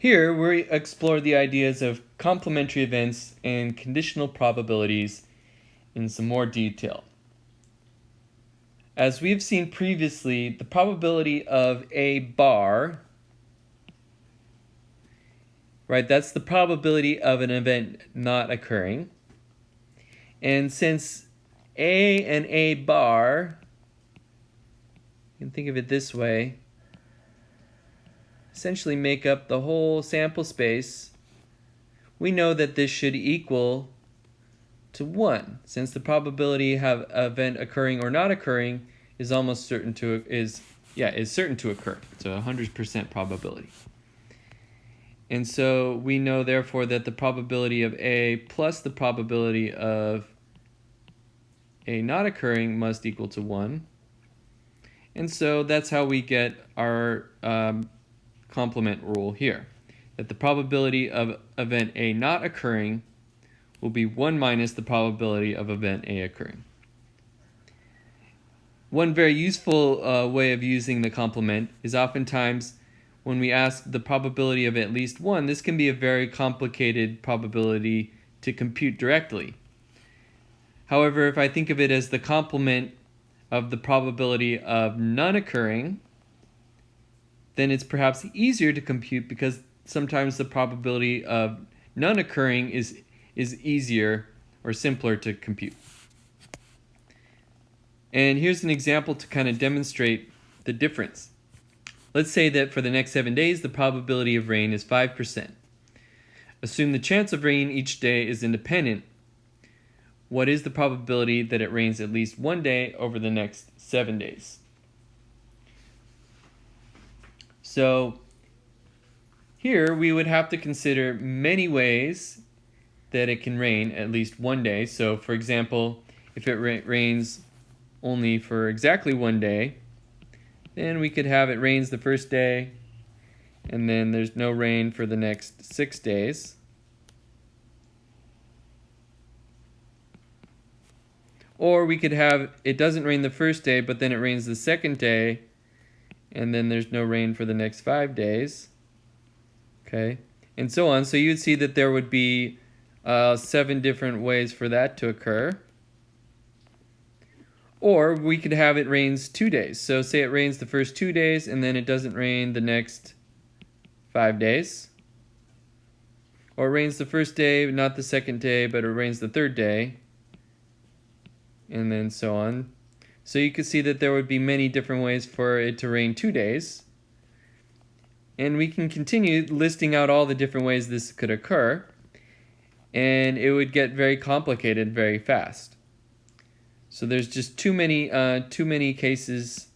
Here, we explore the ideas of complementary events and conditional probabilities in some more detail. As we've seen previously, the probability of A bar, right, that's the probability of an event not occurring. And since A and A bar, you can think of it this way, essentially make up the whole sample space, we know that this should equal to 1, since the probability of an event occurring or not occurring is almost certain to certain to occur. It's a 100% probability. And so we know therefore that the probability of A plus the probability of A not occurring must equal to 1. And so that's how we get our complement rule here, that the probability of event A not occurring will be 1 minus the probability of event A occurring. One very useful way of using the complement is oftentimes when we ask the probability of at least 1, this can be a very complicated probability to compute directly. However, if I think of it as the complement of the probability of none occurring, then it's perhaps easier to compute because sometimes the probability of none occurring is easier or simpler to compute. And here's an example to kind of demonstrate the difference. Let's say that for the next 7 days, the probability of rain is 5%. Assume the chance of rain each day is independent. What is the probability that it rains at least one day over the next 7 days? So here we would have to consider many ways that it can rain at least one day. So for example, if it rains only for exactly one day, then we could have it rains the first day and then there's no rain for the next 6 days. Or we could have it doesn't rain the first day, but then it rains the second day and then there's no rain for the next 5 days. Okay, and so on. So you'd see that there would be 7 different ways for that to occur. Or we could have it rains 2 days. So say it rains the first 2 days and then it doesn't rain the next 5 days. Or it rains the first day, not the second day, but it rains the third day. And then so on. So you could see that there would be many different ways for it to rain 2 days. And we can continue listing out all the different ways this could occur. And it would get very complicated very fast. So there's just too many cases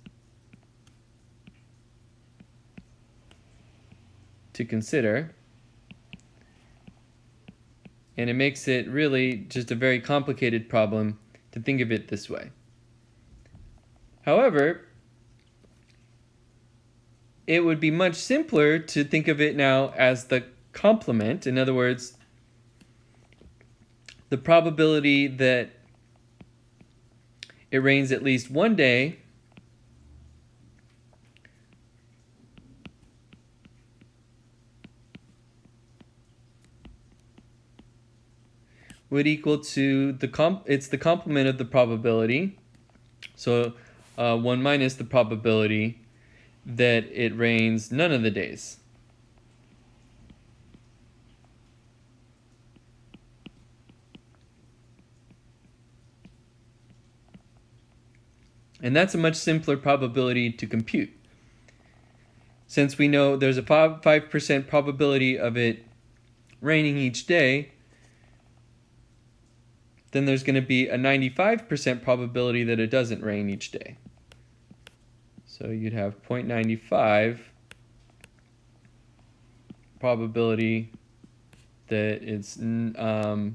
to consider. And it makes it really just a very complicated problem to think of it this way. However, it would be much simpler to think of it now as the complement. In other words, the probability that it rains at least one day would equal to it's the complement of the probability. So 1 minus the probability that it rains none of the days. And that's a much simpler probability to compute. Since we know there's a 5% probability of it raining each day, then there's going to be a 95% probability that it doesn't rain each day. So you'd have 0.95 probability that it's not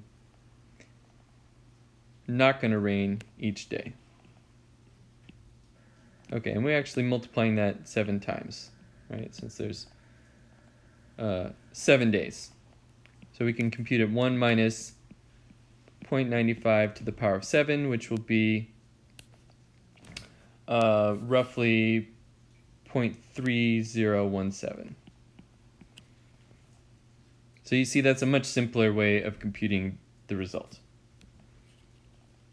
going to rain each day. Okay, and we're actually multiplying that 7 times, right? Since there's 7 days. So we can compute it 1 minus 0.95 to the power of 7, which will be roughly 0.3017. So you see that's a much simpler way of computing the result.